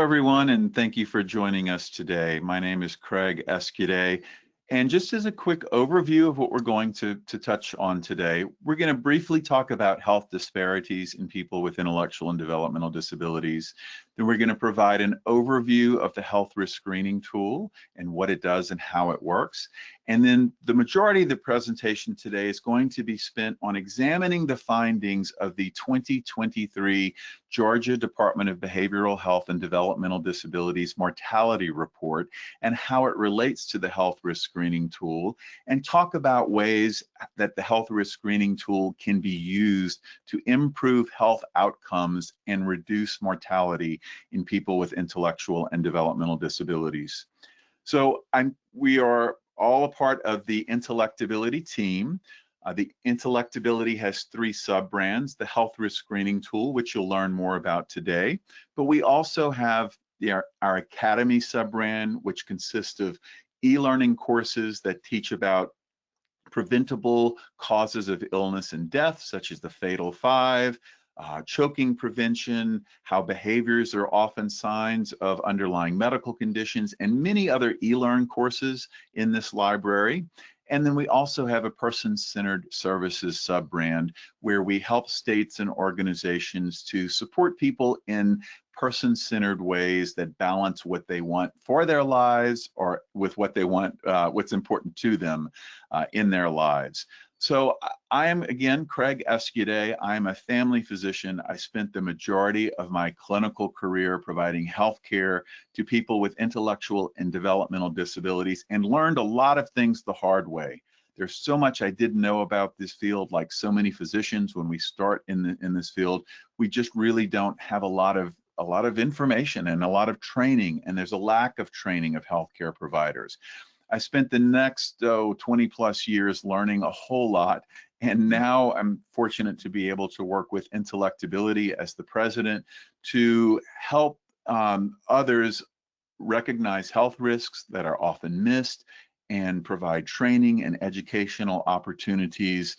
everyone, and thank you for joining us today. My name is Craig Escuday, and just as a quick overview of what we're going to touch on today, we're going to briefly talk about health disparities in people with intellectual and developmental disabilities. Then we're going to provide an overview of the health risk screening tool and what it does and how it works. And then the majority of the presentation today is going to be spent on examining the findings of the 2023 Georgia Department of Behavioral Health and Developmental Disabilities Mortality Report and how it relates to the health risk screening tool, and talk about ways that the health risk screening tool can be used to improve health outcomes and reduce mortality in people with intellectual and developmental disabilities. So we are all a part of the Intellectability team. The Intellectability has 3 sub-brands: the health risk screening tool, which you'll learn more about today, but we also have our Academy sub-brand, which consists of e-learning courses that teach about preventable causes of illness and death, such as the Fatal 5, choking prevention, how behaviors are often signs of underlying medical conditions, and many other e-learn courses in this library. And then we also have a person-centered services sub-brand where we help states and organizations to support people in person-centered ways that balance what they want for their lives or with what they want, what's important to them in their lives. So I am, again, Craig Escuday. I'm a family physician. I spent the majority of my clinical career providing health care to people with intellectual and developmental disabilities and learned a lot of things the hard way. There's so much I didn't know about this field. Like so many physicians, when we start in this field, we just really don't have a lot of information and a lot of training, and there's a lack of training of healthcare providers. I spent the next 20 plus years learning a whole lot, and now I'm fortunate to be able to work with Intellectability as the president to help others recognize health risks that are often missed and provide training and educational opportunities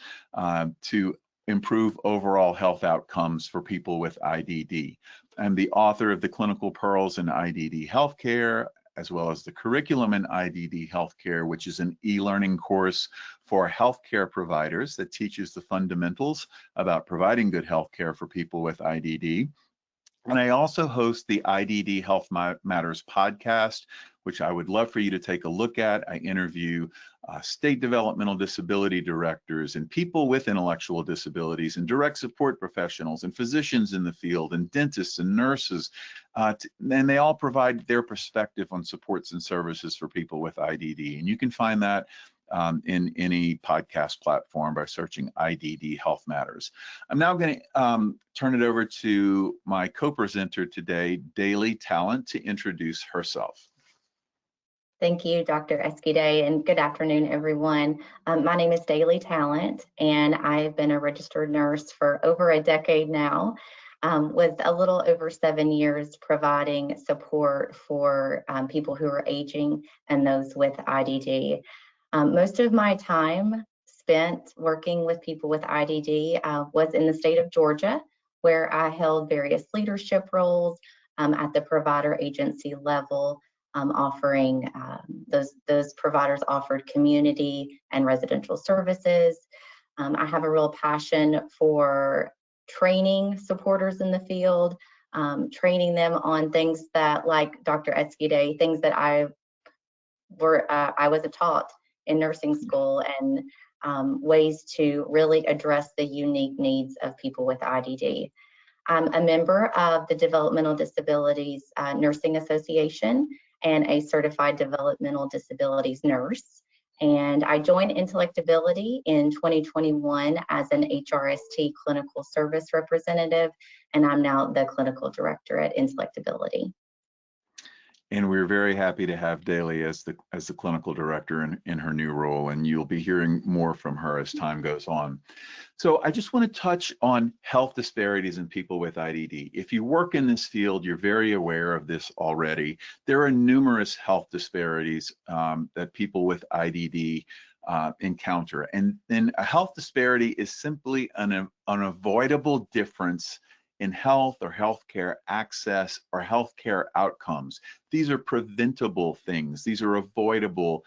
to improve overall health outcomes for people with IDD. I'm the author of the Clinical Pearls in IDD Healthcare, as well as the Curriculum in IDD Healthcare, which is an e-learning course for healthcare providers that teaches the fundamentals about providing good healthcare for people with IDD. And I also host the IDD Health Matters podcast, which I would love for you to take a look at. I interview state developmental disability directors and people with intellectual disabilities and direct support professionals and physicians in the field and dentists and nurses. And they all provide their perspective on supports and services for people with IDD. And you can find that in any podcast platform by searching IDD Health Matters. I'm now going to turn it over to my co-presenter today, Daily Talent, to introduce herself. Thank you, Dr. Escuday, and good afternoon, everyone. My name is Daily Talent, and I've been a registered nurse for over a decade now, with a little over 7 years providing support for people who are aging and those with IDD. Most of my time spent working with people with IDD was in the state of Georgia, where I held various leadership roles at the provider agency level, offering those providers offered community and residential services. I have a real passion for training supporters in the field, training them on things that, like Dr. Escuday, things that I was taught in nursing school, and ways to really address the unique needs of people with IDD. I'm a member of the Developmental Disabilities Nursing Association and a certified developmental disabilities nurse. And I joined Intellectability in 2021 as an HRST clinical service representative, and I'm now the clinical director at Intellectability. And we're very happy to have Daly as the clinical director in her new role, and you'll be hearing more from her as time goes on. So I just want to touch on health disparities in people with IDD. If you work in this field, you're very aware of this already. There are numerous health disparities that people with IDD encounter. And then a health disparity is simply an unavoidable difference in health or healthcare access or healthcare outcomes. These are preventable things. These are avoidable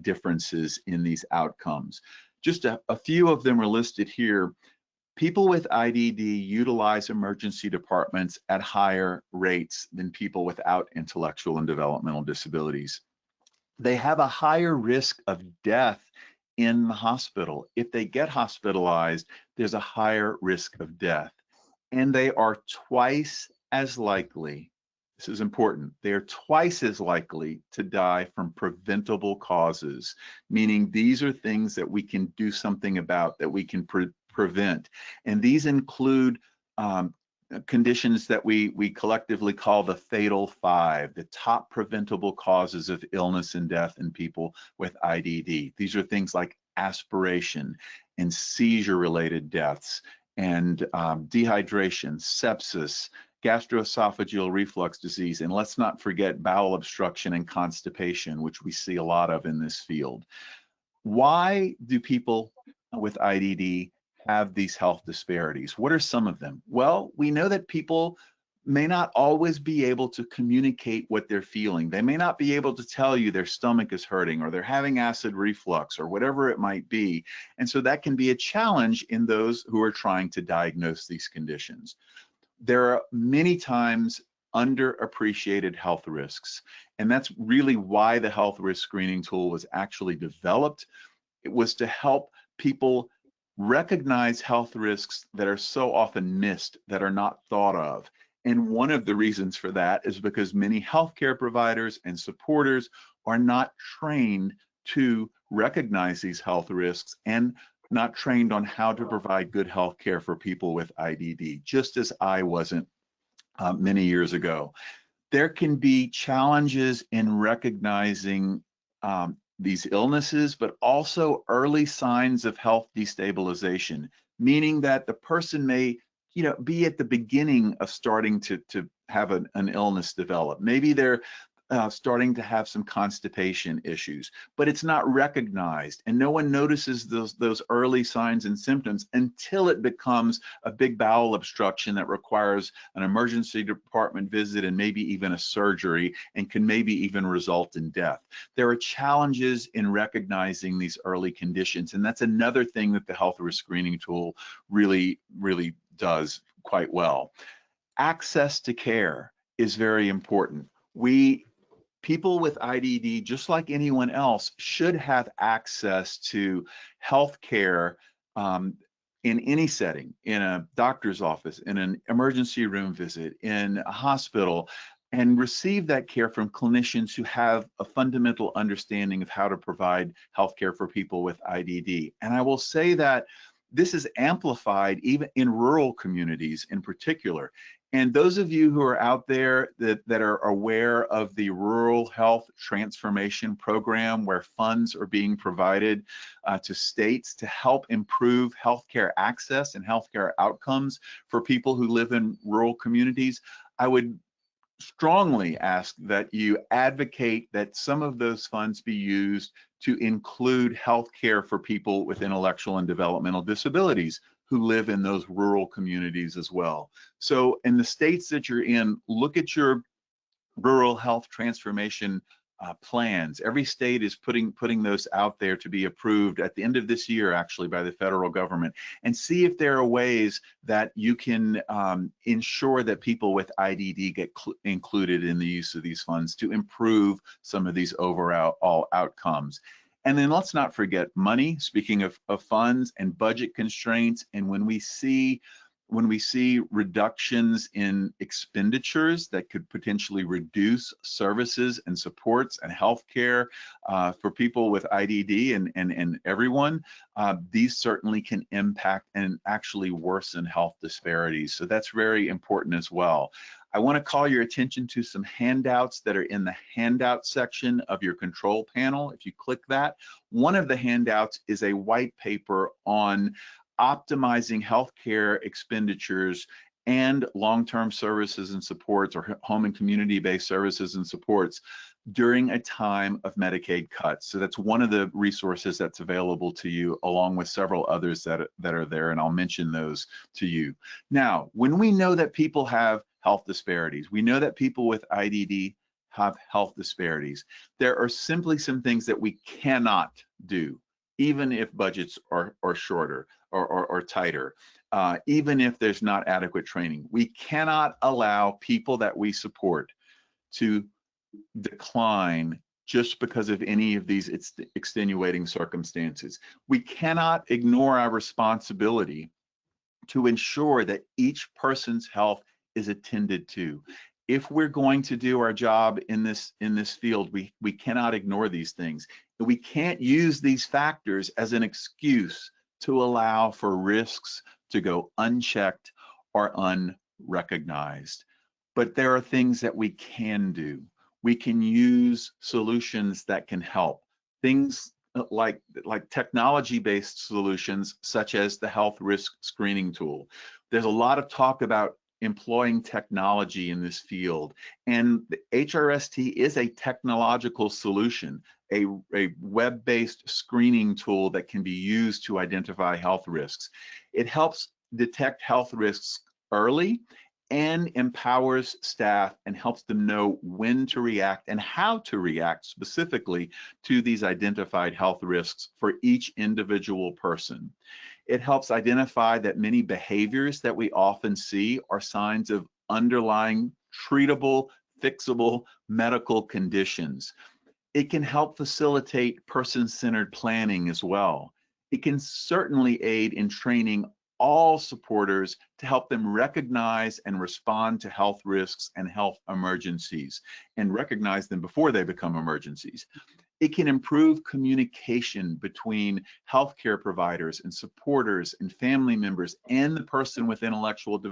differences in these outcomes. Just a few of them are listed here. People with IDD utilize emergency departments at higher rates than people without intellectual and developmental disabilities. They have a higher risk of death in the hospital. If they get hospitalized, there's a higher risk of death. And they are twice as likely, this is important, they are twice as likely to die from preventable causes, meaning these are things that we can do something about, that we can prevent. And these include conditions that we collectively call the fatal five, the top preventable causes of illness and death in people with IDD. These are things like aspiration and seizure-related deaths, and dehydration, sepsis, gastroesophageal reflux disease, and let's not forget bowel obstruction and constipation, which we see a lot of in this field. Why do people with IDD have these health disparities? What are some of them? Well, we know that people may not always be able to communicate what they're feeling. They may not be able to tell you their stomach is hurting or they're having acid reflux or whatever it might be. And so that can be a challenge in those who are trying to diagnose these conditions. There are many times underappreciated health risks, and that's really why the health risk screening tool was actually developed. It was to help people recognize health risks that are so often missed, that are not thought of. And one of the reasons for that is because many healthcare providers and supporters are not trained to recognize these health risks and not trained on how to provide good health care for people with IDD, just as I wasn't many years ago. There can be challenges in recognizing these illnesses, but also early signs of health destabilization, meaning that the person may, be at the beginning of starting to have an illness develop. Maybe they're starting to have some constipation issues, but it's not recognized, and no one notices those early signs and symptoms until it becomes a big bowel obstruction that requires an emergency department visit and maybe even a surgery, and can maybe even result in death. There are challenges in recognizing these early conditions, and that's another thing that the health risk screening tool really does quite well. Access to care is very important. People with IDD, just like anyone else, should have access to health care in any setting, in a doctor's office, in an emergency room visit, in a hospital, and receive that care from clinicians who have a fundamental understanding of how to provide health care for people with IDD. And I will say that this is amplified even in rural communities in particular. And those of you who are out there that are aware of the Rural Health Transformation Program, where funds are being provided to states to help improve healthcare access and healthcare outcomes for people who live in rural communities, I would strongly ask that you advocate that some of those funds be used to include health care for people with intellectual and developmental disabilities who live in those rural communities as well. So in the states that you're in, look at your rural health transformation plans. Every state is putting those out there to be approved at the end of this year, actually, by the federal government, and see if there are ways that you can ensure that people with IDD get included in the use of these funds to improve some of these overall outcomes. And then let's not forget money, speaking of funds and budget constraints. And when we see reductions in expenditures that could potentially reduce services and supports and healthcare for people with IDD and everyone, these certainly can impact and actually worsen health disparities. So that's very important as well. I want to call your attention to some handouts that are in the handout section of your control panel. If you click that, one of the handouts is a white paper on optimizing healthcare expenditures and long-term services and supports, or home and community-based services and supports. during a time of Medicaid cuts. So that's one of the resources that's available to you, along with several others that are there, and I'll mention those to you. Now, when we know that people have health disparities, we know that people with IDD have health disparities, there are simply some things that we cannot do, even if budgets are shorter or tighter, even if there's not adequate training. We cannot allow people that we support to decline just because of any of these extenuating circumstances. We cannot ignore our responsibility to ensure that each person's health is attended to. If we're going to do our job in this field, we cannot ignore these things. We can't use these factors as an excuse to allow for risks to go unchecked or unrecognized. But there are things that we can do. We can use solutions that can help. Things like technology-based solutions, such as the health risk screening tool. There's a lot of talk about employing technology in this field, and the HRST is a technological solution, a web-based screening tool that can be used to identify health risks. It helps detect health risks early and empowers staff and helps them know when to react and how to react specifically to these identified health risks for each individual person. It helps identify that many behaviors that we often see are signs of underlying treatable, fixable medical conditions. It can help facilitate person-centered planning as well. It can certainly aid in training all supporters to help them recognize and respond to health risks and health emergencies, and recognize them before they become emergencies. It can improve communication between healthcare providers and supporters and family members and the person with intellectual and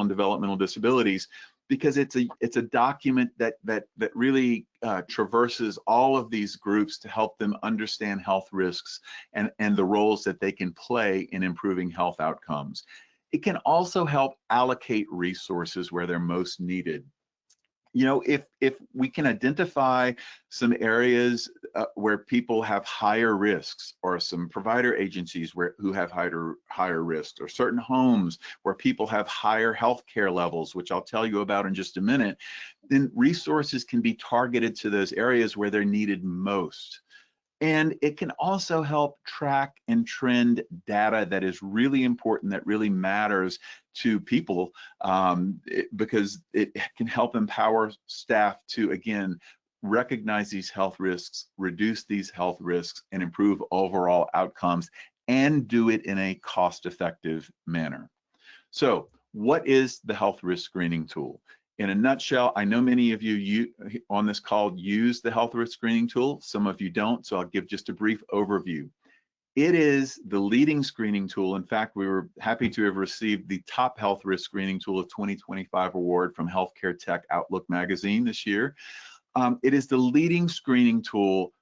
developmental disabilities, because it's a document that really traverses all of these groups to help them understand health risks and the roles that they can play in improving health outcomes. It can also help allocate resources where they're most needed. You know, if we can identify some areas where people have higher risks, or some provider agencies who have higher risks, or certain homes where people have higher health care levels, which I'll tell you about in just a minute, then resources can be targeted to those areas where they're needed most. And it can also help track and trend data that is really important, that really matters to people, because it can help empower staff to, again, recognize these health risks, reduce these health risks, and improve overall outcomes, and do it in a cost-effective manner. So, what is the health risk screening tool? In a nutshell, I know many of you on this call use the health risk screening tool. Some of you don't, so I'll give just a brief overview. It is the leading screening tool. In fact, we were happy to have received the top health risk screening tool of 2025 award from Healthcare Tech Outlook magazine this year. It is the leading screening tool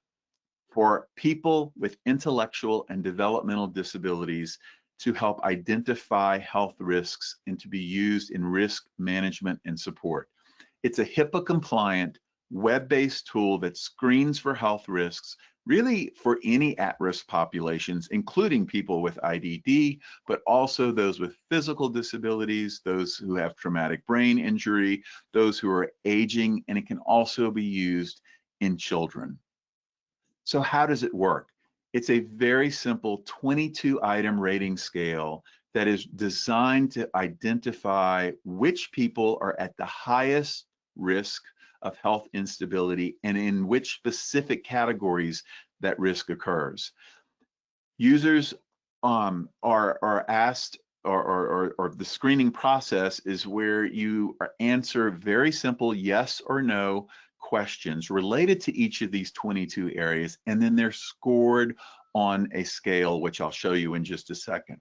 for people with intellectual and developmental disabilities to help identify health risks and to be used in risk management and support. It's a HIPAA compliant, web-based tool that screens for health risks, really for any at-risk populations, including people with IDD, but also those with physical disabilities, those who have traumatic brain injury, those who are aging, and it can also be used in children. So how does it work? It's a very simple 22-item rating scale that is designed to identify which people are at the highest risk of health instability and in which specific categories that risk occurs. Users are asked, or the screening process is where you answer very simple yes or no questions related to each of these 22 areas, and then they're scored on a scale, which I'll show you in just a second.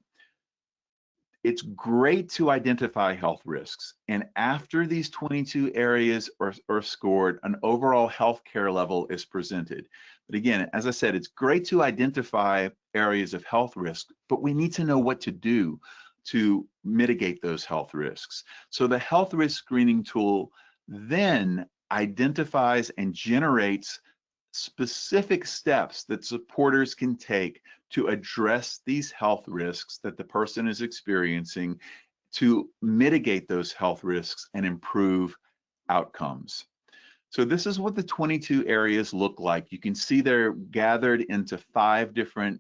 It's great to identify health risks, and after these 22 areas are scored, an overall health care level is presented. But again, as I said, it's great to identify areas of health risk, but we need to know what to do to mitigate those health risks. So the health risk screening tool then identifies and generates specific steps that supporters can take to address these health risks that the person is experiencing, to mitigate those health risks and improve outcomes. So this is what the 22 areas look like. You can see they're gathered into 5 different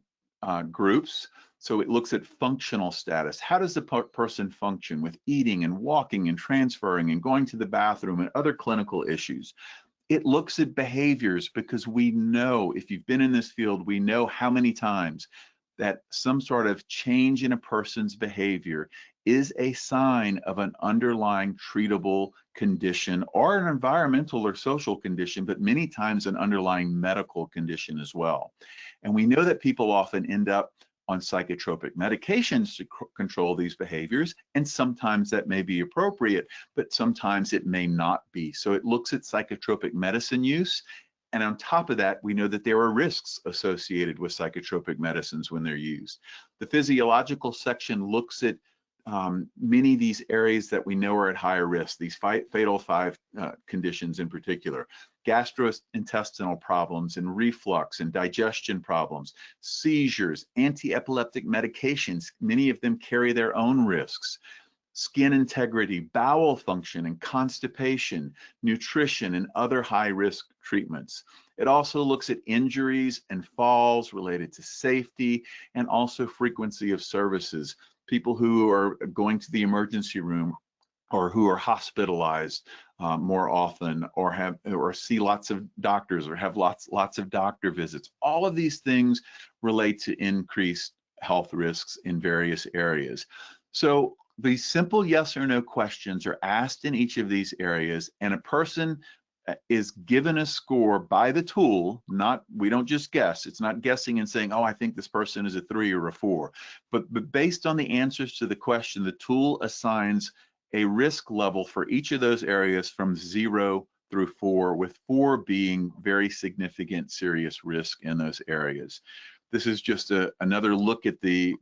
groups. So it looks at functional status. How does the person function with eating and walking and transferring and going to the bathroom and other clinical issues? It looks at behaviors, because we know, if you've been in this field, we know how many times that some sort of change in a person's behavior is a sign of an underlying treatable condition or an environmental or social condition, but many times an underlying medical condition as well. And we know that people often end up on psychotropic medications to control these behaviors, and sometimes that may be appropriate, but sometimes it may not be. So it looks at psychotropic medicine use, and on top of that, we know that there are risks associated with psychotropic medicines when they're used. The physiological section looks at many of these areas that we know are at higher risk, these fatal 5 conditions in particular: gastrointestinal problems and reflux and digestion problems, seizures, anti-epileptic medications, many of them carry their own risks, skin integrity, bowel function and constipation, nutrition, and other high-risk treatments. It also looks at injuries and falls related to safety, and also frequency of services, people who are going to the emergency room or who are hospitalized more often, or see lots of doctors, or have lots of doctor visits. All of these things relate to increased health risks in various areas. So these simple yes or no questions are asked in each of these areas, and a person is given a score by the tool. We don't just guess. It's not guessing and saying, oh, I think this person is a 3 or a 4. But based on the answers to the question, the tool assigns a risk level for each of those areas from 0 through 4, with 4 being very significant serious risk in those areas. This is just another look at the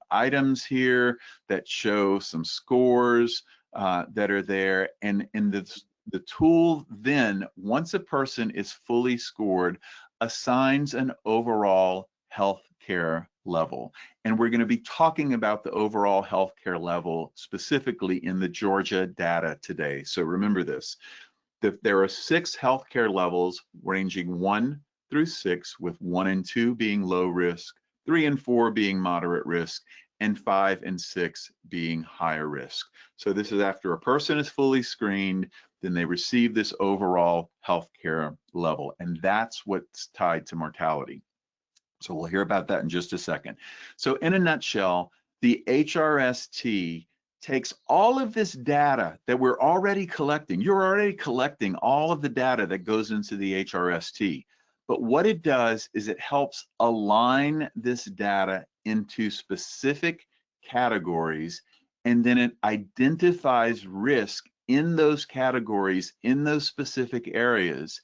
items here that show some scores that are there, and the tool then, once a person is fully scored, assigns an overall health care level. And we're going to be talking about the overall health care level specifically in the Georgia data today. So remember this, that there are 6 healthcare levels ranging 1 through 6, with 1 and 2 being low risk, 3 and 4 being moderate risk, and 5 and 6 being higher risk. So this is after a person is fully screened, then they receive this overall healthcare level, and that's what's tied to mortality. So we'll hear about that in just a second. So in a nutshell, the HRST takes all of this data that we're already collecting. You're already collecting all of the data that goes into the HRST. But what it does is it helps align this data into specific categories, and then it identifies risk in those categories, in those specific areas,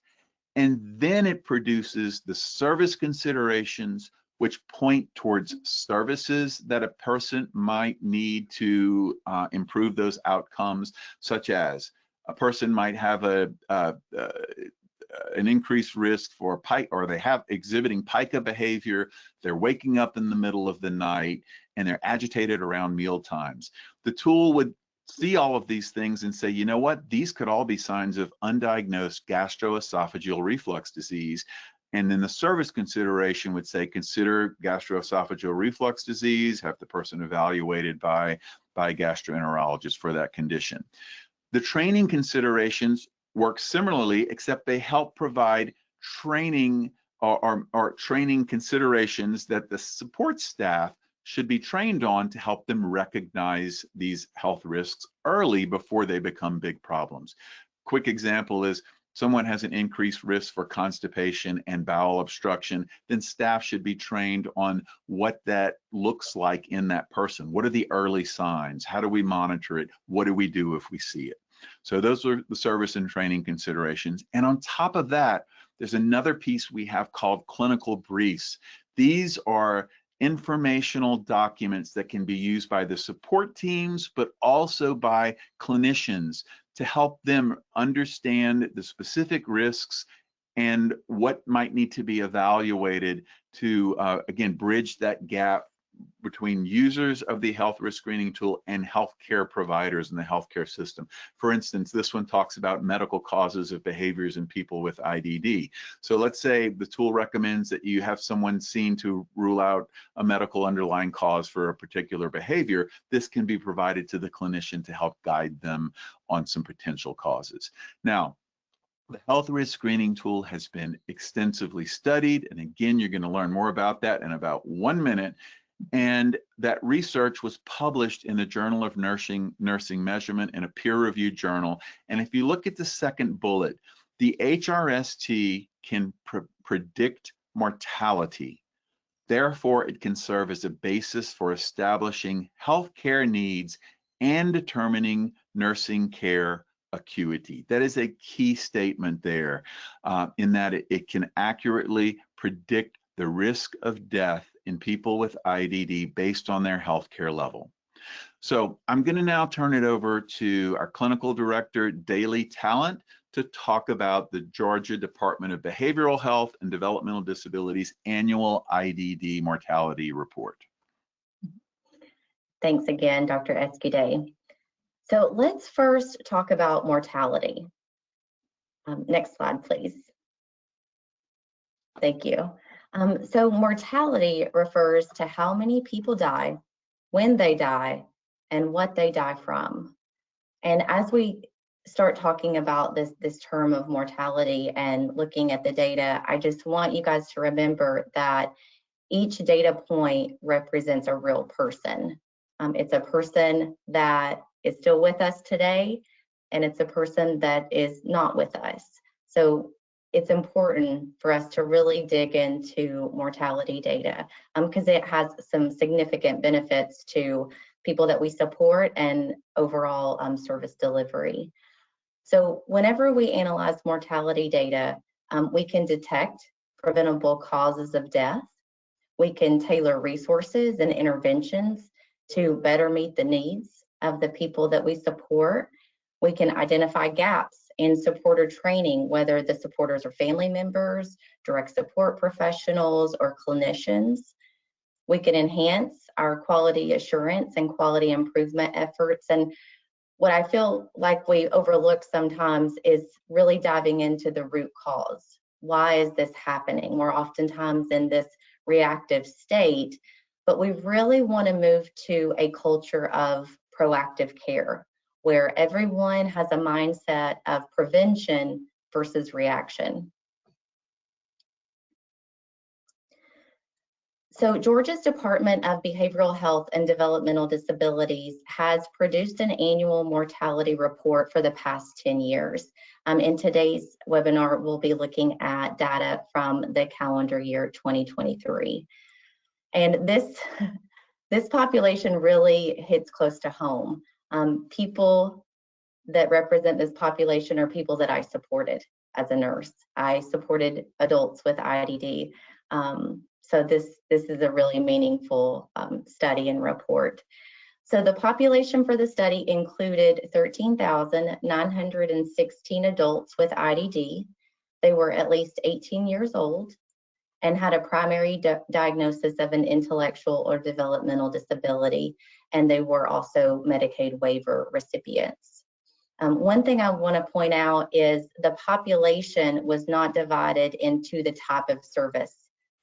and then it produces the service considerations which point towards services that a person might need to improve those outcomes, such as a person might have an increased risk for pica, or they have exhibiting pica behavior, they're waking up in the middle of the night, and they're agitated around meal times. The tool would see all of these things and say, you know what, these could all be signs of undiagnosed gastroesophageal reflux disease. And then the service consideration would say, consider gastroesophageal reflux disease, have the person evaluated by a gastroenterologist for that condition. The training considerations work similarly, except they help provide training or training considerations that the support staff should be trained on to help them recognize these health risks early before they become big problems. Quick example is someone has an increased risk for constipation and bowel obstruction, then staff should be trained on what that looks like in that person. What are the early signs? How do we monitor it? What do we do if we see it? So those are the service and training considerations. And on top of that, there's another piece we have called clinical briefs. These are informational documents that can be used by the support teams, but also by clinicians to help them understand the specific risks and what might need to be evaluated to, again, bridge that gap between users of the health risk screening tool and healthcare providers in the healthcare system. For instance, this one talks about medical causes of behaviors in people with IDD. So let's say the tool recommends that you have someone seen to rule out a medical underlying cause for a particular behavior. This can be provided to the clinician to help guide them on some potential causes. Now, the health risk screening tool has been extensively studied, and again, you're going to learn more about that in about 1 minute. And that research was published in the Journal of Nursing Measurement in a peer-reviewed journal. And if you look at the second bullet, the HRST can predict mortality. Therefore, it can serve as a basis for establishing healthcare needs and determining nursing care acuity. That is a key statement there, in that it can accurately predict the risk of death in people with IDD based on their healthcare level. So I'm going to now turn it over to our clinical director, Daily Talent, to talk about the Georgia Department of Behavioral Health and Developmental Disabilities annual IDD mortality report. Thanks again, Dr. Escuday. So let's first talk about mortality. Next slide, please. Thank you. So mortality refers to how many people die, when they die, and what they die from. And as we start talking about this term of mortality and looking at the data, I just want you guys to remember that each data point represents a real person. It's a person that is still with us today, and it's a person that is not with us. So it's important for us to really dig into mortality data because it has some significant benefits to people that we support and overall service delivery. So whenever we analyze mortality data, we can detect preventable causes of death. We can tailor resources and interventions to better meet the needs of the people that we support. We can identify gaps in supporter training, whether the supporters are family members, direct support professionals, or clinicians. We can enhance our quality assurance and quality improvement efforts. And what I feel like we overlook sometimes is really diving into the root cause. Why is this happening? We're oftentimes in this reactive state, but we really want to move to a culture of proactive care, where everyone has a mindset of prevention versus reaction. So Georgia's Department of Behavioral Health and Developmental Disabilities has produced an annual mortality report for the past 10 years. In today's webinar, we'll be looking at data from the calendar year 2023. And this population really hits close to home. People that represent this population are people that I supported as a nurse. I supported adults with IDD. So this is a really meaningful study and report. So the population for the study included 13,916 adults with IDD. They were at least 18 years old and had a primary diagnosis of an intellectual or developmental disability, and they were also Medicaid waiver recipients. One thing I want to point out is the population was not divided into the type of service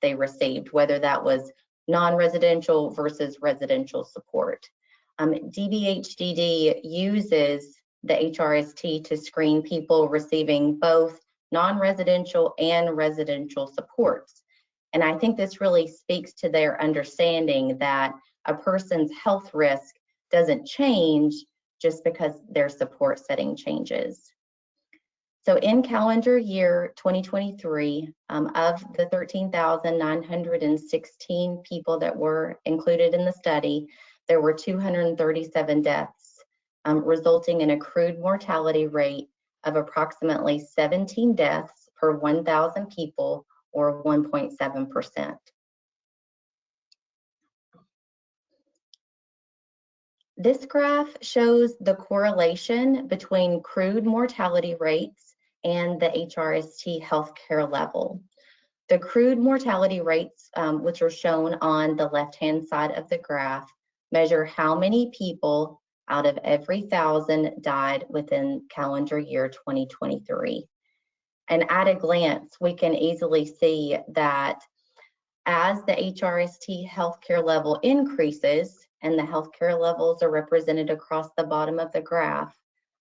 they received, whether that was non-residential versus residential support. DBHDD uses the HRST to screen people receiving both non-residential and residential supports. And I think this really speaks to their understanding that a person's health risk doesn't change just because their support setting changes. So in calendar year 2023, of the 13,916 people that were included in the study, there were 237 deaths, resulting in a accrued mortality rate of approximately 17 deaths per 1,000 people, or 1.7%. This graph shows the correlation between crude mortality rates and the HRST healthcare level. The crude mortality rates, which are shown on the left-hand side of the graph, measure how many people out of every 1,000 died within calendar year 2023. And at a glance, we can easily see that as the HRST healthcare level increases, and the healthcare levels are represented across the bottom of the graph,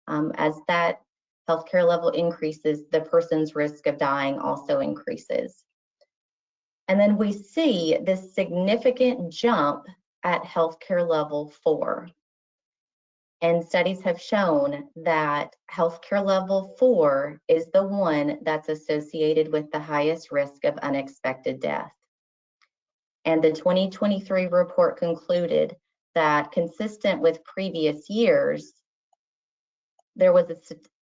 as that healthcare level increases, the person's risk of dying also increases. And then we see this significant jump at healthcare level 4. And studies have shown that healthcare level 4 is the one that's associated with the highest risk of unexpected death. And the 2023 report concluded that, consistent with previous years, there was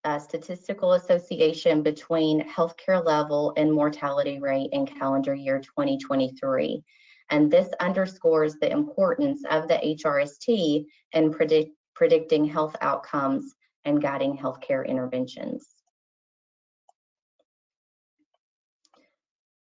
a statistical association between healthcare level and mortality rate in calendar year 2023. And this underscores the importance of the HRST in predicting health outcomes and guiding healthcare interventions.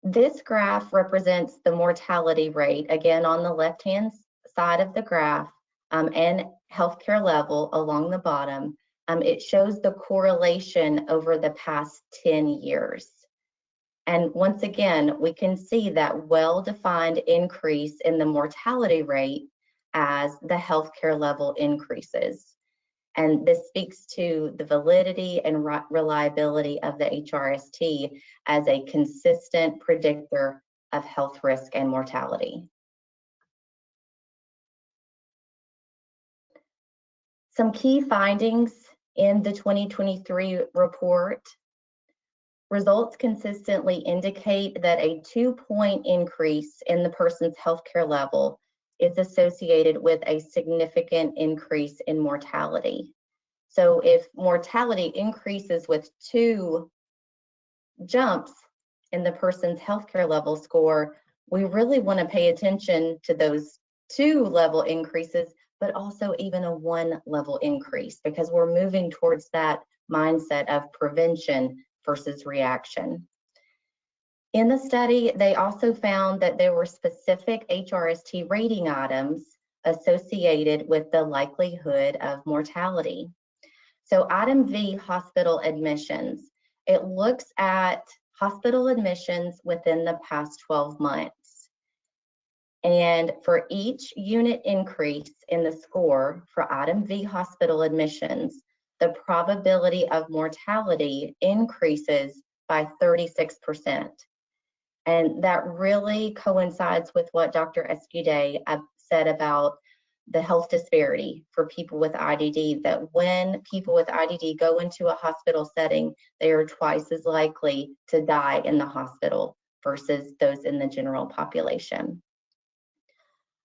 This graph represents the mortality rate, again on the left-hand side of the graph, and healthcare level along the bottom. It shows the correlation over the past 10 years. And once again, we can see that well-defined increase in the mortality rate as the healthcare level increases. And this speaks to the validity and reliability of the HRST as a consistent predictor of health risk and mortality. Some key findings in the 2023 report. Results consistently indicate that a 2-point increase in the person's healthcare level is associated with a significant increase in mortality. So if mortality increases with 2 jumps in the person's healthcare level score, we really want to pay attention to those 2 level increases, but also even a 1 level increase, because we're moving towards that mindset of prevention versus reaction. In the study, they also found that there were specific HRST rating items associated with the likelihood of mortality. So item V, hospital admissions. It looks at hospital admissions within the past 12 months. And for each unit increase in the score for item V, hospital admissions, the probability of mortality increases by 36%. And that really coincides with what Dr. Escude said about the health disparity for people with IDD, that when people with IDD go into a hospital setting, they are twice as likely to die in the hospital versus those in the general population.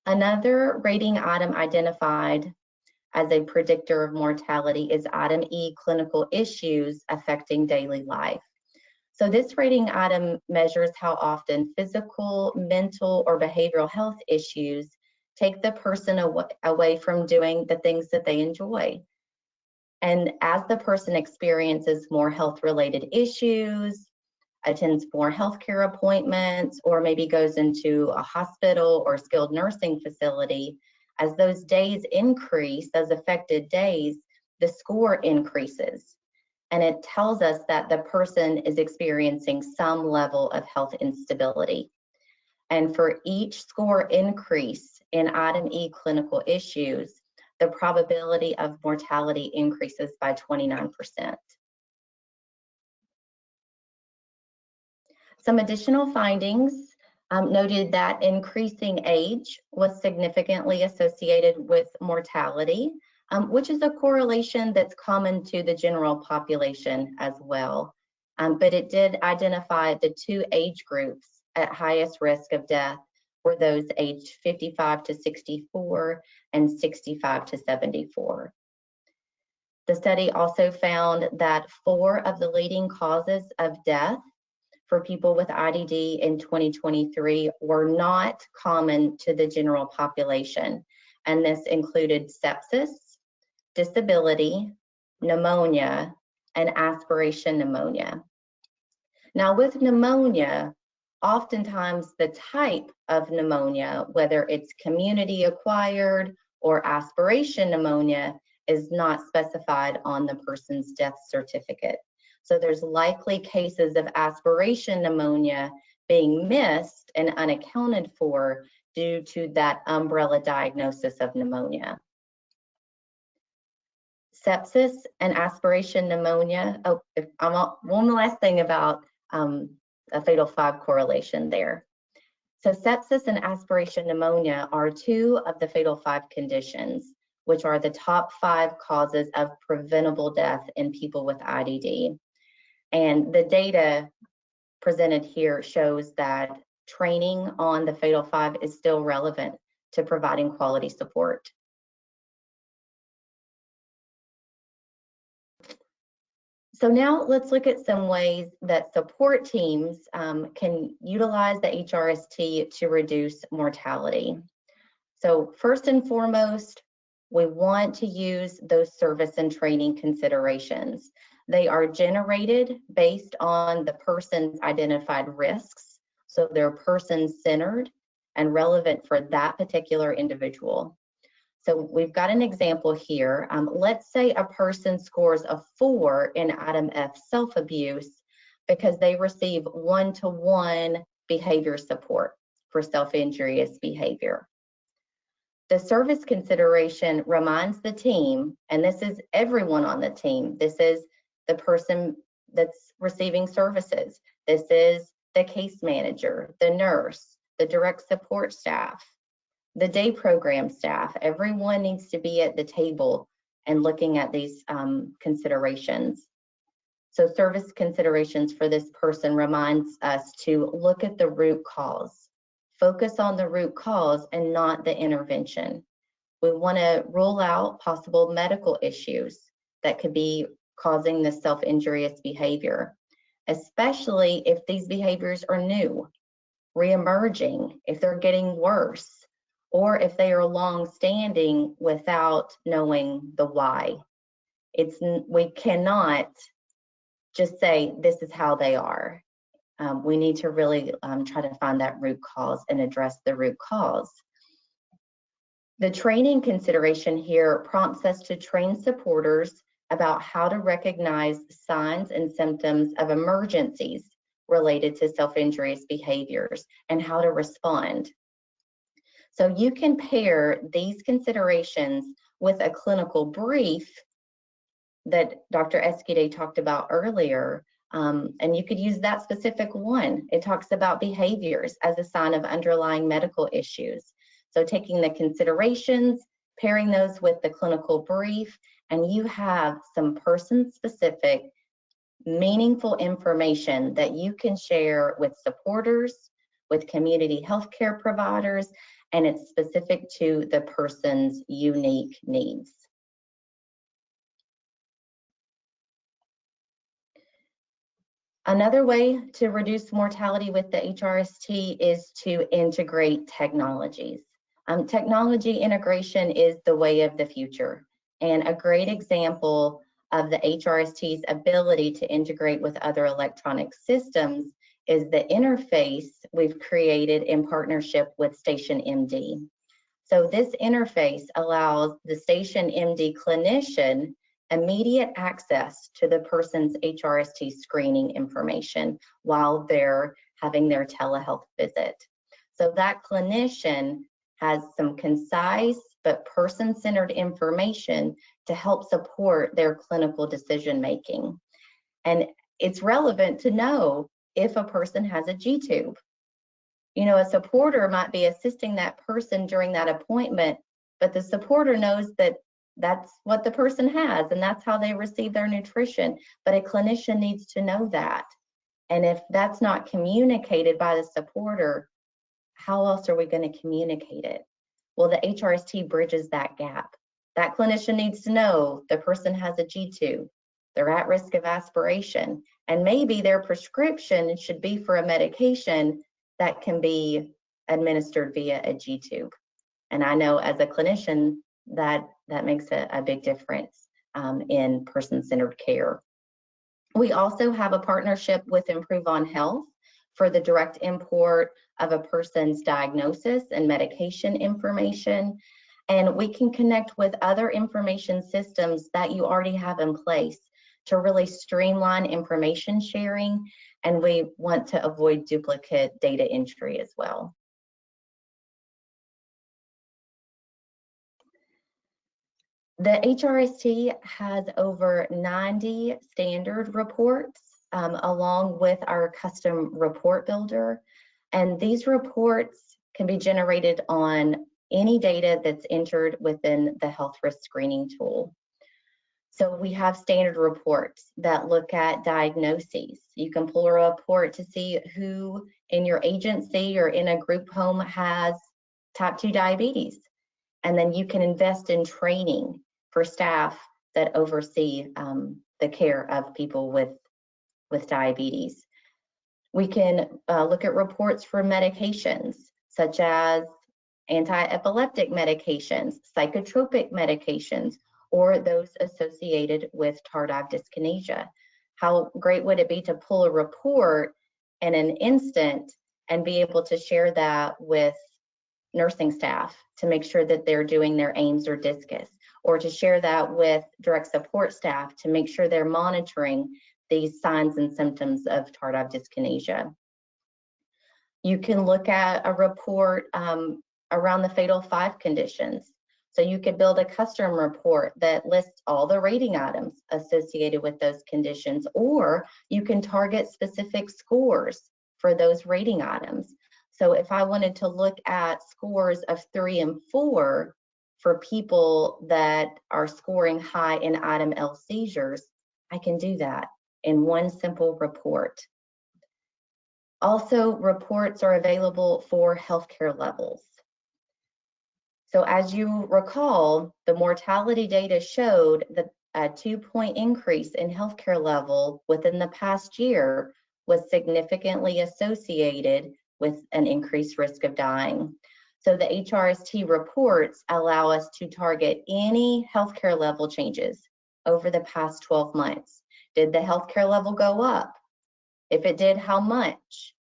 Another rating item identified as a predictor of mortality is item E, clinical issues affecting daily life. So this rating item measures how often physical, mental, or behavioral health issues take the person away from doing the things that they enjoy. And as the person experiences more health-related issues, attends more healthcare appointments, or maybe goes into a hospital or skilled nursing facility, as those days increase, those affected days, the score increases. And it tells us that the person is experiencing some level of health instability. And for each score increase in item E, clinical issues, the probability of mortality increases by 29%. Some additional findings noted that increasing age was significantly associated with mortality, which is a correlation that's common to the general population as well. But it did identify the 2 age groups at highest risk of death were those aged 55 to 64 and 65 to 74. The study also found that 4 of the leading causes of death for people with IDD in 2023 were not common to the general population. and this included sepsis, disability, pneumonia, and aspiration pneumonia. Now with pneumonia, oftentimes the type of pneumonia, whether it's community acquired or aspiration pneumonia, is not specified on the person's death certificate. So there's likely cases of aspiration pneumonia being missed and unaccounted for due to that umbrella diagnosis of pneumonia. Sepsis and aspiration pneumonia. Oh, one last thing about a fatal 5 correlation there. So sepsis and aspiration pneumonia are 2 of the fatal 5 conditions, which are the top 5 causes of preventable death in people with IDD. And the data presented here shows that training on the fatal 5 is still relevant to providing quality support. So now let's look at some ways that support teams can utilize the HRST to reduce mortality. So first and foremost, we want to use those service and training considerations. They are generated based on the person's identified risks, so they're person-centered and relevant for that particular individual. So we've got an example here. Let's say a person scores a 4 in item F, self-abuse, because they receive one-to-one behavior support for self-injurious behavior. The service consideration reminds the team, and this is everyone on the team, this is the person that's receiving services, this is the case manager, the nurse, the direct support staff, the day program staff. Everyone needs to be at the table and looking at these considerations. So service considerations for this person reminds us to look at the root cause. Focus on the root cause and not the intervention. We want to rule out possible medical issues that could be causing the self-injurious behavior, especially if these behaviors are new, re-emerging, if they're getting worse, or if they are long-standing without knowing the why. We cannot just say this is how they are. We need to really try to find that root cause and address the root cause. The training consideration here prompts us to train supporters about how to recognize signs and symptoms of emergencies related to self-injurious behaviors and how to respond. So you can pair these considerations with a clinical brief that Dr. Eskide talked about earlier, and you could use that specific one. It talks about behaviors as a sign of underlying medical issues. So taking the considerations, pairing those with the clinical brief, and you have some person-specific, meaningful information that you can share with supporters, with community healthcare providers, and it's specific to the person's unique needs. Another way to reduce mortality with the HRST is to integrate technologies. Technology integration is the way of the future, and a great example of the HRST's ability to integrate with other electronic systems is the interface we've created in partnership with Station MD. So this interface allows the Station MD clinician immediate access to the person's HRST screening information while they're having their telehealth visit. So that clinician has some concise but person-centered information to help support their clinical decision-making. And it's relevant to know if a person has a G-tube. You know, a supporter might be assisting that person during that appointment, but the supporter knows that that's what the person has and that's how they receive their nutrition. But a clinician needs to know that. And if that's not communicated by the supporter, how else are we going to communicate it? Well, the HRST bridges that gap. That clinician needs to know the person has a G-tube, they're at risk of aspiration, and maybe their prescription should be for a medication that can be administered via a G-tube. And I know as a clinician that makes a big difference in person-centered care. We also have a partnership with Improve on Health for the direct import of a person's diagnosis and medication information. And we can connect with other information systems that you already have in place to really streamline information sharing. And we want to avoid duplicate data entry as well. The HRST has over 90 standard reports along with our custom report builder. And these reports can be generated on any data that's entered within the health risk screening tool. So we have standard reports that look at diagnoses. You can pull a report to see who in your agency or in a group home has type 2 diabetes. And then you can invest in training for staff that oversee the care of people with diabetes. We can look at reports for medications, such as anti-epileptic medications, psychotropic medications, or those associated with tardive dyskinesia. How great would it be to pull a report in an instant and be able to share that with nursing staff to make sure that they're doing their AIMS or discus, or to share that with direct support staff to make sure they're monitoring these signs and symptoms of tardive dyskinesia. You can look at a report around the fatal 5 conditions. So you could build a custom report that lists all the rating items associated with those conditions, or you can target specific scores for those rating items. So if I wanted to look at scores of 3 and 4 for people that are scoring high in item L seizures, I can do that in one simple report. Also, reports are available for healthcare levels. So as you recall, the mortality data showed that a 2-point increase in healthcare level within the past year was significantly associated with an increased risk of dying. So the HRST reports allow us to target any healthcare level changes over the past 12 months. Did the healthcare level go up? If it did, how much?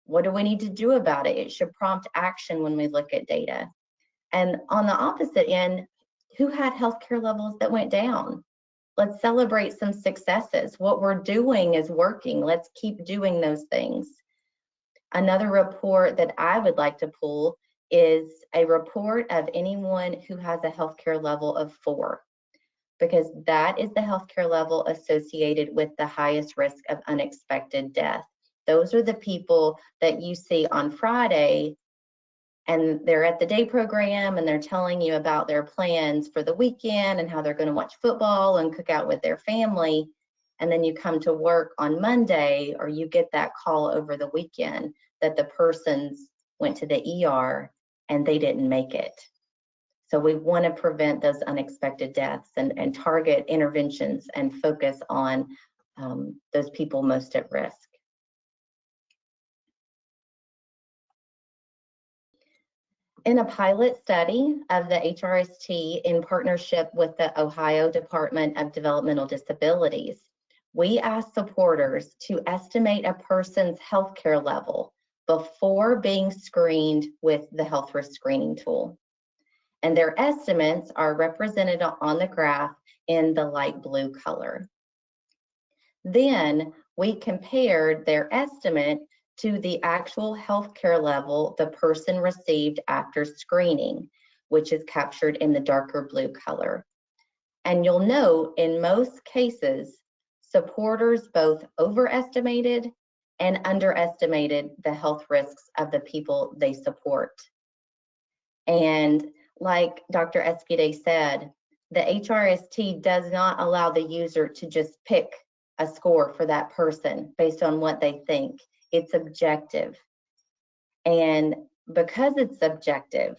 What do we need to do about it? It should prompt action when we look at data. And on the opposite end, who had healthcare levels that went down? Let's celebrate some successes. What we're doing is working. Let's keep doing those things. Another report that I would like to pull is a report of anyone who has a healthcare level of 4, because that is the healthcare level associated with the highest risk of unexpected death. Those are the people that you see on Friday and they're at the day program and they're telling you about their plans for the weekend and how they're going to watch football and cook out with their family. And then you come to work on Monday, or you get that call over the weekend that the persons went to the ER and they didn't make it. So we want to prevent those unexpected deaths and target interventions and focus on those people most at risk. In a pilot study of the HRST in partnership with the Ohio Department of Developmental Disabilities, we asked supporters to estimate a person's healthcare level before being screened with the health risk screening tool. And their estimates are represented on the graph in the light blue color. Then we compared their estimate to the actual healthcare level the person received after screening, which is captured in the darker blue color. And you'll note in most cases, supporters both overestimated and underestimated the health risks of the people they support. And like Dr. Eskide said, the HRST does not allow the user to just pick a score for that person based on what they think. It's objective. And because it's subjective,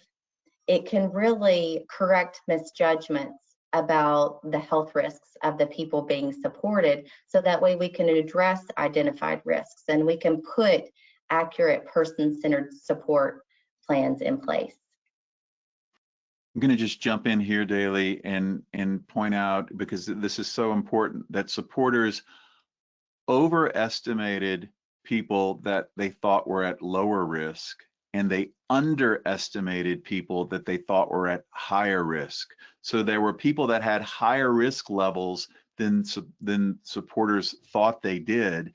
it can really correct misjudgments about the health risks of the people being supported, so that way we can address identified risks and we can put accurate person-centered support plans in place. I'm going to just jump in here, Daly, and point out, because this is so important, that supporters overestimated people that they thought were at lower risk, and they underestimated people that they thought were at higher risk. So there were people that had higher risk levels than supporters thought they did,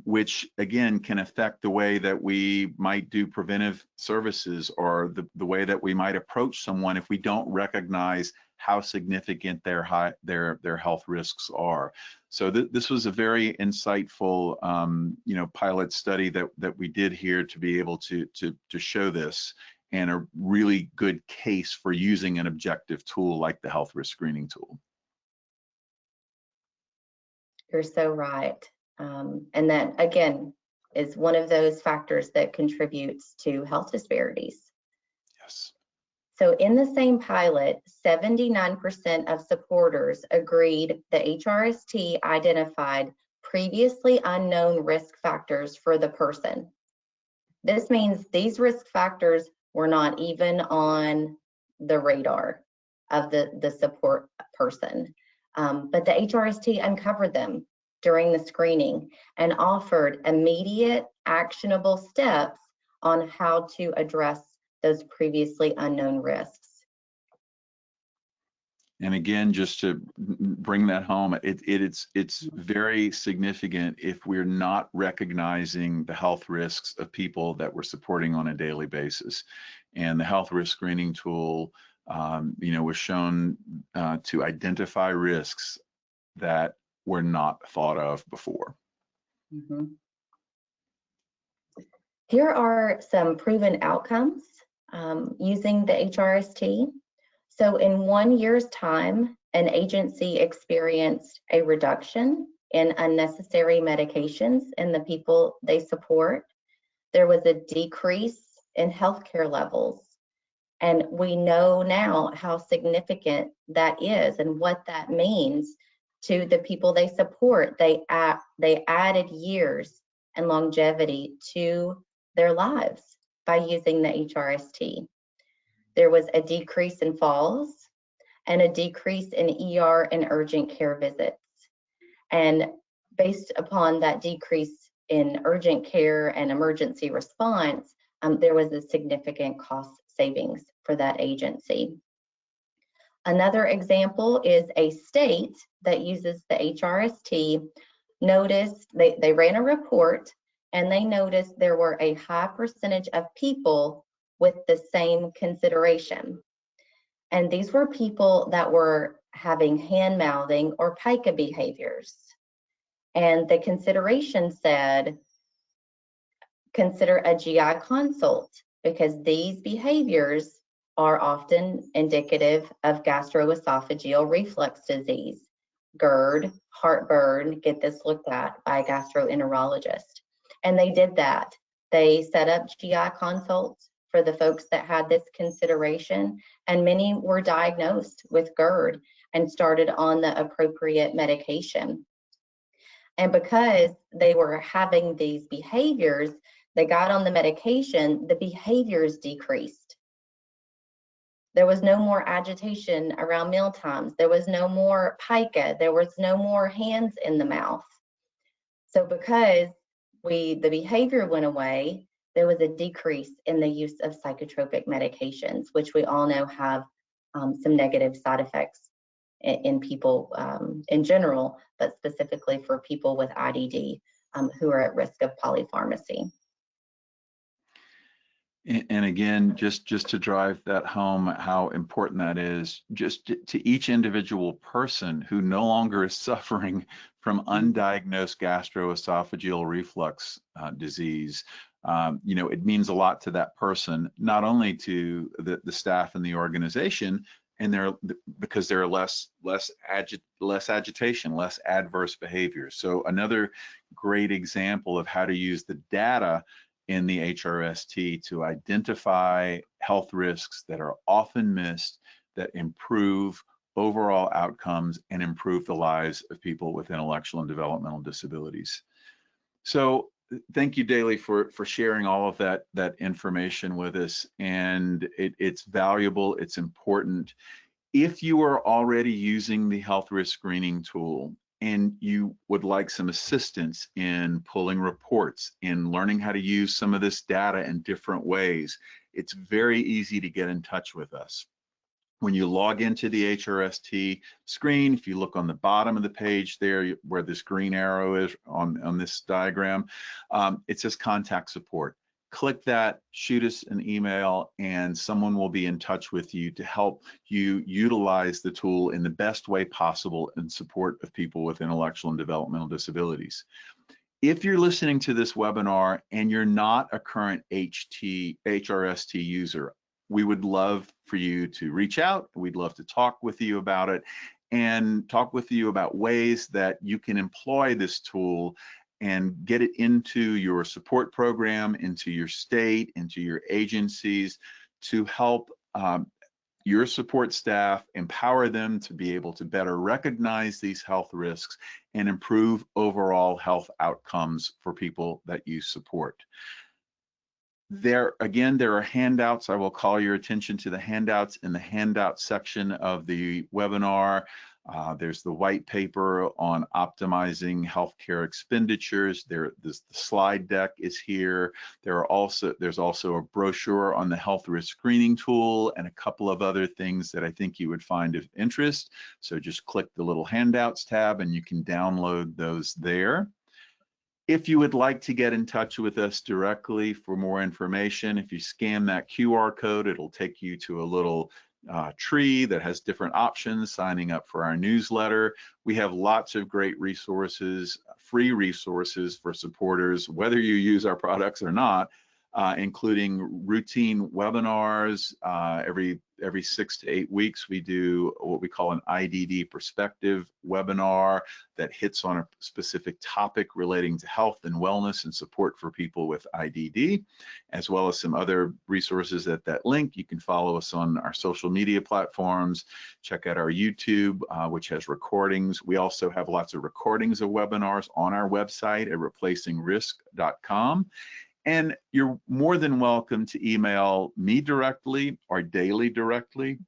which again can affect the way that we might do preventive services, or the way that we might approach someone if we don't recognize how significant their health risks are. So this was a very insightful, pilot study that we did here to be able to show this, and a really good case for using an objective tool like the health risk screening tool. You're so right. And that, again, is one of those factors that contributes to health disparities. Yes. So in the same pilot, 79% of supporters agreed the HRST identified previously unknown risk factors for the person. This means these risk factors were not even on the radar of the support person. But the HRST uncovered them during the screening and offered immediate actionable steps on how to address those previously unknown risks. And again, just to bring that home, it's very significant if we're not recognizing the health risks of people that we're supporting on a daily basis. And the health risk screening tool, was shown to identify risks that were not thought of before. Mm-hmm. Here are some proven outcomes using the HRST. So in 1 year's time, an agency experienced a reduction in unnecessary medications in the people they support. There was a decrease in healthcare levels. And we know now how significant that is and what that means to the people they support. They added years and longevity to their lives by using the HRST. There was a decrease in falls and a decrease in ER and urgent care visits. And based upon that decrease in urgent care and emergency response, there was a significant cost savings for that agency. Another example is a state that uses the HRST noticed, they ran a report and they noticed there were a high percentage of people with the same consideration. And these were people that were having hand mouthing or pica behaviors. And the consideration said, consider a GI consult, because these behaviors are often indicative of gastroesophageal reflux disease, GERD, heartburn, get this looked at by a gastroenterologist. And they did that. They set up GI consults for the folks that had this consideration, and many were diagnosed with GERD and started on the appropriate medication. And because they were having these behaviors, they got on the medication, the behaviors decreased. There was no more agitation around meal times. There was no more pica. There was no more hands in the mouth. So because the behavior went away, there was a decrease in the use of psychotropic medications, which we all know have some negative side effects in people in general, but specifically for people with IDD who are at risk of polypharmacy. And again, just to drive that home, how important that is, just to each individual person who no longer is suffering from undiagnosed gastroesophageal reflux disease. It means a lot to that person, not only to the staff and the organization, and because there are less agitation, less adverse behavior. So another great example of how to use the data in the HRST to identify health risks that are often missed, that improve overall outcomes and improve the lives of people with intellectual and developmental disabilities. So Thank you, Daly, for sharing all of that information with us. And it's valuable, it's important. If you are already using the health risk screening tool and you would like some assistance in pulling reports, in learning how to use some of this data in different ways, it's very easy to get in touch with us. When you log into the HRST screen, if you look on the bottom of the page there where this green arrow is on this diagram, it says contact support. Click that, shoot us an email, and someone will be in touch with you to help you utilize the tool in the best way possible in support of people with intellectual and developmental disabilities. If you're listening to this webinar and you're not a current HRST user, we would love for you to reach out. We'd love to talk with you about it and talk with you about ways that you can employ this tool and get it into your support program, into your state, into your agencies to help your support staff, empower them to be able to better recognize these health risks and improve overall health outcomes for people that you support. There are handouts. I will call your attention to the handouts in the handout section of the webinar. There's the white paper on optimizing healthcare expenditures. The slide deck is here. There's also a brochure on the health risk screening tool and a couple of other things that I think you would find of interest. So just click the little handouts tab and you can download those there. If you would like to get in touch with us directly for more information, if you scan that QR code, it'll take you to a little tree that has different options, signing up for our newsletter. We have lots of great resources, free resources for supporters, whether you use our products or not, including routine webinars. Every 6 to 8 weeks, we do what we call an IDD perspective webinar that hits on a specific topic relating to health and wellness and support for people with IDD, as well as some other resources at that link. You can follow us on our social media platforms, check out our YouTube, which has recordings. We also have lots of recordings of webinars on our website at replacingrisk.com. And you're more than welcome to email me directly or Daly directly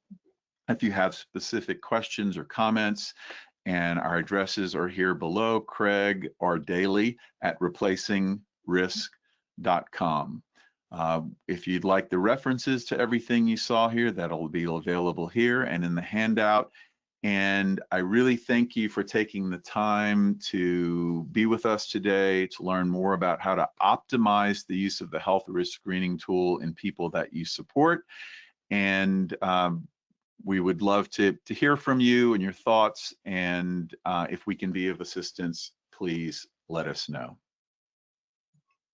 if you have specific questions or comments. And our addresses are here below, Craig or Daly at replacingrisk.com. If you'd like the references to everything you saw here, that'll be available here and in the handout. And I really thank you for taking the time to be with us today to learn more about how to optimize the use of the health risk screening tool in people that you support. And we would love to hear from you and your thoughts. And if we can be of assistance, please let us know.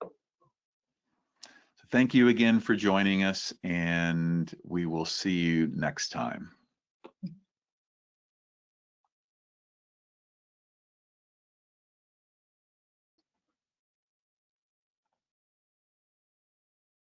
So thank you again for joining us, and we will see you next time.